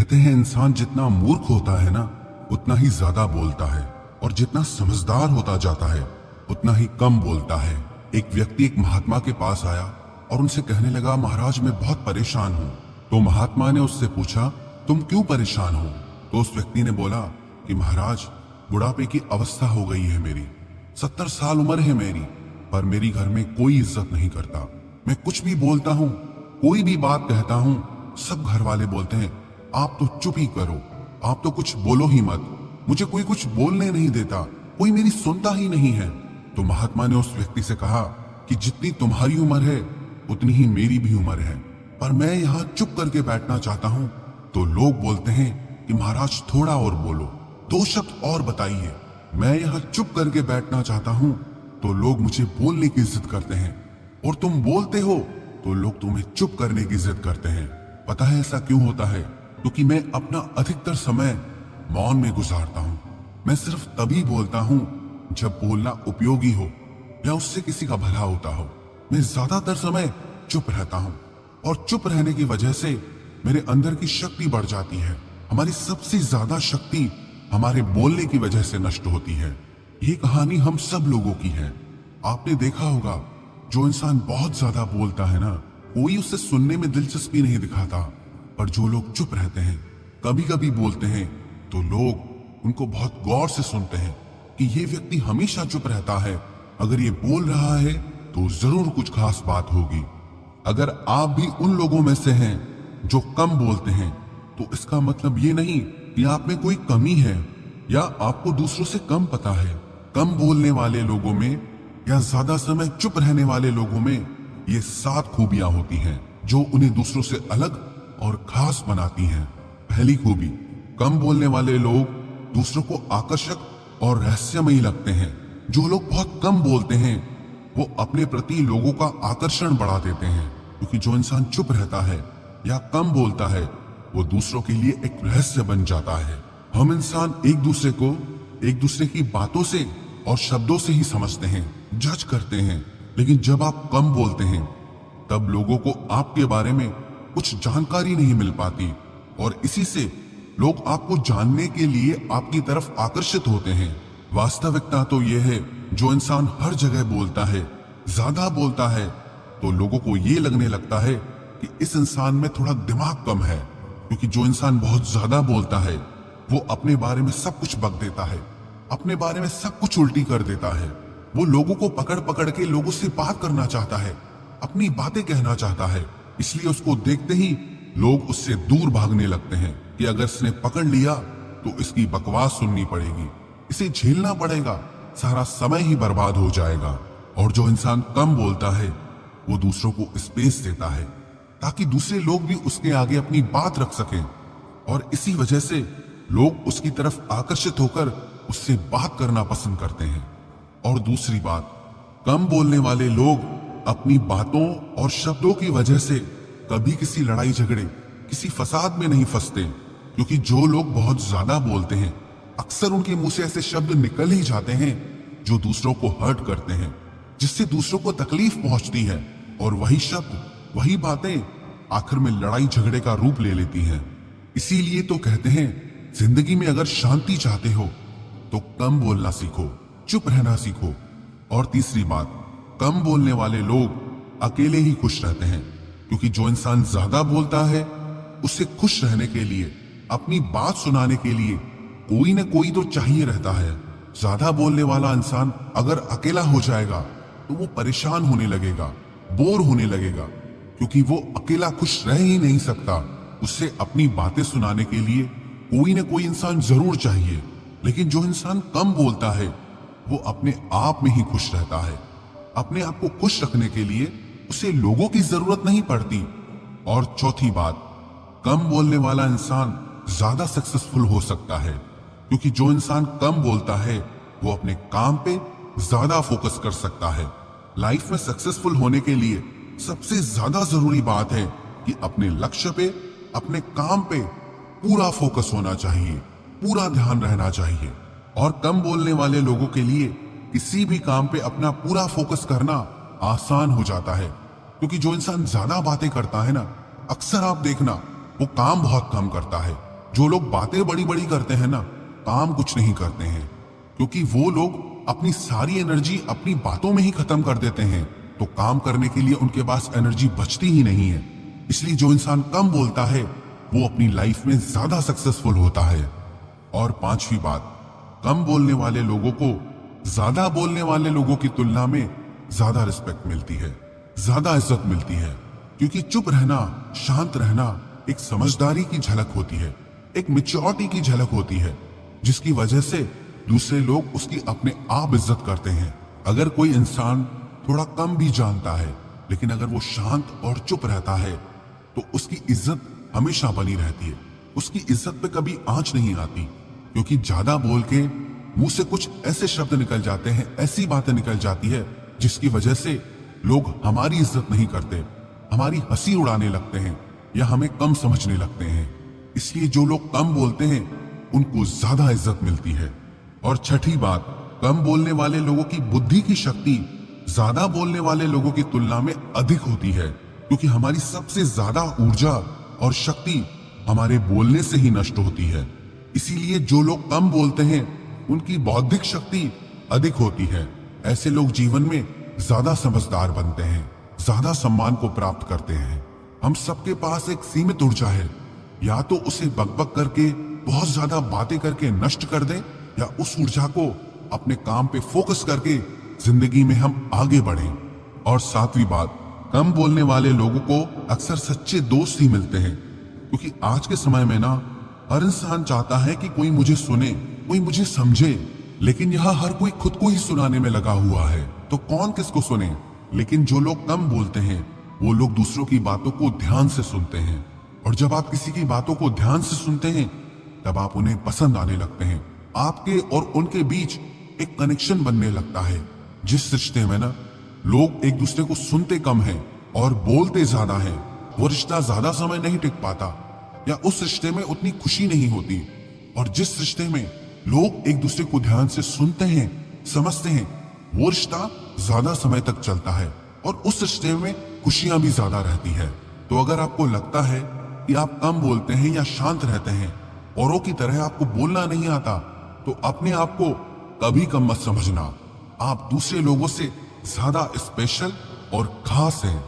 कहते हैं इंसान जितना मूर्ख होता है ना उतना ही ज्यादा बोलता है, और जितना समझदार होता जाता है उतना ही कम बोलता है। एक व्यक्ति एक महात्मा के पास आया और उनसे कहने लगा, महाराज मैं बहुत परेशान हूँ। तो महात्मा ने उससे पूछा, तुम क्यों परेशान हो? तो उस व्यक्ति ने बोला कि महाराज बुढ़ापे की अवस्था हो गई है मेरी, 70 साल उम्र है मेरी, पर मेरी घर में कोई इज्जत नहीं करता। मैं कुछ भी बोलता हूँ, कोई भी बात कहता हूँ, सब घर वाले बोलते हैं आप तो चुप ही करो, आप तो कुछ बोलो ही मत, मुझे कोई कुछ बोलने नहीं देता, कोई मेरी सुनता ही नहीं है। तो महात्मा ने उस व्यक्ति से कहा कि जितनी तुम्हारी उम्र है उतनी ही मेरी भी उम्र है, पर मैं यहाँ चुप करके बैठना चाहता हूँ। तो लोग बोलते हैं कि महाराज थोड़ा और बोलो, 2 शब्द और बताइए। मैं यहाँ चुप करके बैठना चाहता हूँ तो लोग मुझे बोलने की जिद करते हैं, और तुम बोलते हो तो लोग तुम्हें चुप करने की जिद करते हैं। पता है ऐसा क्यों होता है? क्योंकि मैं अपना अधिकतर समय मौन में गुजारता हूँ। मैं सिर्फ तभी बोलता हूँ जब बोलना उपयोगी हो या उससे किसी का भला होता हो। मैं ज्यादातर समय चुप रहता हूँ, और चुप रहने की वजह से मेरे अंदर की शक्ति बढ़ जाती है। हमारी सबसे ज्यादा शक्ति हमारे बोलने की वजह से नष्ट होती है। ये कहानी हम सब लोगों की है। आपने देखा होगा जो इंसान बहुत ज्यादा बोलता है ना, कोई उससे सुनने में दिलचस्पी नहीं दिखाता, पर जो लोग चुप रहते हैं, कभी कभी बोलते हैं, तो लोग उनको बहुत गौर से सुनते हैं कि ये व्यक्ति हमेशा चुप रहता है, अगर ये बोल रहा है तो जरूर कुछ खास बात होगी। अगर आप भी उन लोगों में से हैं जो कम बोलते हैं, तो इसका मतलब ये नहीं कि आप में कोई कमी है या आपको दूसरों से कम पता है। कम बोलने वाले लोगों में या ज्यादा समय चुप रहने वाले लोगों में ये 7 खूबियां होती हैं जो उन्हें दूसरों से अलग और खास बनाती हैं। पहली खूबी, कम बोलने वाले लोग दूसरों को आकर्षक और रहस्यमयी लगते हैं। जो लोग बहुत कम बोलते हैं वो अपने प्रति लोगों का आकर्षण बढ़ा देते हैं, क्योंकि जो इंसान चुप रहता है या कम बोलता है वो दूसरों के लिए एक रहस्य बन जाता है। हम इंसान एक दूसरे की बातों से और शब्दों से ही समझते हैं, जज करते हैं, लेकिन जब आप कम बोलते हैं तब लोगों को आपके बारे में कुछ जानकारी नहीं मिल पाती, और इसी से लोग आपको जानने के लिए आपकी तरफ आकर्षित होते हैं। वास्तविकता तो यह है, जो इंसान हर जगह बोलता है, ज्यादा बोलता है, तो लोगों को ये लगने लगता है कि इस इंसान में थोड़ा दिमाग कम है, क्योंकि जो इंसान बहुत ज्यादा बोलता है वो अपने बारे में सब कुछ बक देता है, अपने बारे में सब कुछ उल्टी कर देता है। वो लोगों को पकड़ पकड़ के लोगों से बात करना चाहता है, अपनी बातें कहना चाहता है, इसलिए उसको देखते ही लोग उससे दूर भागने लगते हैं कि अगर इसने पकड़ लिया तो इसकी बकवास सुननी पड़ेगी, इसे झेलना पड़ेगा, सारा समय ही बर्बाद हो जाएगा। और जो इंसान कम बोलता है वो दूसरों को स्पेस देता है ताकि दूसरे लोग भी उसके आगे अपनी बात रख सकें, और इसी वजह से लोग उसकी तरफ आकर्षित होकर उससे बात करना पसंद करते हैं। और दूसरी बात, कम बोलने वाले लोग अपनी बातों और शब्दों की वजह से कभी किसी लड़ाई झगड़े, किसी फसाद में नहीं फंसते, क्योंकि जो लोग बहुत ज्यादा बोलते हैं अक्सर उनके मुंह से ऐसे शब्द निकल ही जाते हैं जो दूसरों को हर्ट करते हैं, जिससे दूसरों को तकलीफ पहुंचती है, और वही शब्द, वही बातें आखिर में लड़ाई झगड़े का रूप ले लेती हैं। इसीलिए तो कहते हैं, जिंदगी में अगर शांति चाहते हो तो कम बोलना सीखो, चुप रहना सीखो। और तीसरी बात, कम बोलने वाले लोग अकेले ही खुश रहते हैं, क्योंकि जो इंसान ज्यादा बोलता है उसे खुश रहने के लिए, अपनी बात सुनाने के लिए कोई न कोई तो चाहिए रहता है। ज्यादा बोलने वाला इंसान अगर अकेला हो जाएगा तो वो परेशान होने लगेगा, बोर होने लगेगा, क्योंकि वो अकेला खुश रह ही नहीं सकता। उससे अपनी बातें सुनाने के लिए कोई न कोई इंसान जरूर चाहिए। लेकिन जो इंसान कम बोलता है वो अपने आप में ही खुश रहता है। अपने आप को खुश रखने के लिए उसे लोगों की जरूरत नहीं पड़ती। और चौथी बात, कम बोलने वाला इंसान ज्यादा सक्सेसफुल हो सकता है, क्योंकि जो इंसान कम बोलता है वो अपने काम पे ज्यादा फोकस कर सकता है। लाइफ में सक्सेसफुल होने के लिए सबसे ज्यादा जरूरी बात है कि अपने लक्ष्य पे, अपने काम पे पूरा फोकस होना चाहिए, पूरा ध्यान रहना चाहिए। और कम बोलने वाले लोगों के लिए किसी भी काम पे अपना पूरा फोकस करना आसान हो जाता है, क्योंकि जो इंसान ज्यादा बातें करता है ना, अक्सर आप देखना वो काम बहुत कम करता है, जो लोग बातें बड़ी बड़ी करते हैं ना, काम कुछ नहीं करते हैं, क्योंकि वो लोग अपनी सारी एनर्जी अपनी बातों में ही खत्म कर देते हैं, तो काम करने के लिए उनके पास एनर्जी बचती ही नहीं है। इसलिए जो इंसान कम बोलता है वो अपनी लाइफ में ज्यादा सक्सेसफुल होता है। और पांचवी बात, कम बोलने वाले लोगों को ज्यादा बोलने वाले लोगों की तुलना में ज्यादा रिस्पेक्ट मिलती है, ज्यादा इज्जत मिलती है, क्योंकि चुप रहना, शांत रहना एक समझदारी की झलक होती है, एक मैच्योरिटी की झलक होती है, जिसकी वजह से दूसरे लोग उसकी अपने आप इज्जत करते हैं। अगर कोई इंसान थोड़ा कम भी जानता है, लेकिन अगर वो शांत और चुप रहता है तो उसकी इज्जत हमेशा बनी रहती है, उसकी इज्जत पे कभी आंच नहीं आती, क्योंकि ज्यादा बोल के मुंह से कुछ ऐसे शब्द निकल जाते हैं, ऐसी बातें निकल जाती है जिसकी वजह से लोग हमारी इज्जत नहीं करते, हमारी हंसी उड़ाने लगते हैं या हमें कम समझने लगते हैं। इसलिए जो लोग कम बोलते हैं उनको ज्यादा इज्जत मिलती है। और छठी बात, कम बोलने वाले लोगों की बुद्धि की शक्ति ज्यादा बोलने वाले लोगों की तुलना में अधिक होती है, क्योंकि हमारी सबसे ज्यादा ऊर्जा और शक्ति हमारे बोलने से ही नष्ट होती है। इसीलिए जो लोग कम बोलते हैं उनकी बौद्धिक शक्ति अधिक होती है। ऐसे लोग जीवन में ज्यादा समझदार बनते हैं, ज्यादा सम्मान को प्राप्त करते हैं। हम सबके पास एक सीमित ऊर्जा है, या तो उसे बकबक करके, बहुत ज्यादा बातें करके नष्ट कर दें, या उस ऊर्जा को अपने काम पे फोकस करके जिंदगी में हम आगे बढ़ें। और सातवीं बात, कम बोलने वाले लोगों को अक्सर सच्चे दोस्त ही मिलते हैं, क्योंकि आज के समय में ना हर इंसान चाहता है कि कोई मुझे सुने, कोई मुझे समझे, लेकिन यहाँ हर कोई खुद को ही सुनाने में लगा हुआ है, तो कौन किसको सुने। लेकिन जो लोग कम बोलते हैं वो लोग दूसरों की बातों को ध्यान से सुनते हैं, और जब आप किसी की बातों को ध्यान से सुनते हैं तब आप उन्हें पसंद आने लगते हैं। आपके और उनके बीच एक कनेक्शन बनने लगता है। जिस रिश्ते में ना लोग एक दूसरे को सुनते कम हैं और बोलते ज्यादा हैं, वो रिश्ता ज्यादा समय नहीं टिक पाता, या उस रिश्ते में उतनी खुशी नहीं होती। और जिस रिश्ते में लोग एक दूसरे को ध्यान से सुनते हैं, समझते हैं, वो रिश्ता ज्यादा समय तक चलता है, और उस रिश्ते में खुशियां भी ज्यादा रहती है। तो अगर आपको लगता है कि आप कम बोलते हैं या शांत रहते हैं, औरों की तरह आपको बोलना नहीं आता, तो अपने आप को कभी कम मत समझना। आप दूसरे लोगों से ज्यादा स्पेशल और खास हैं।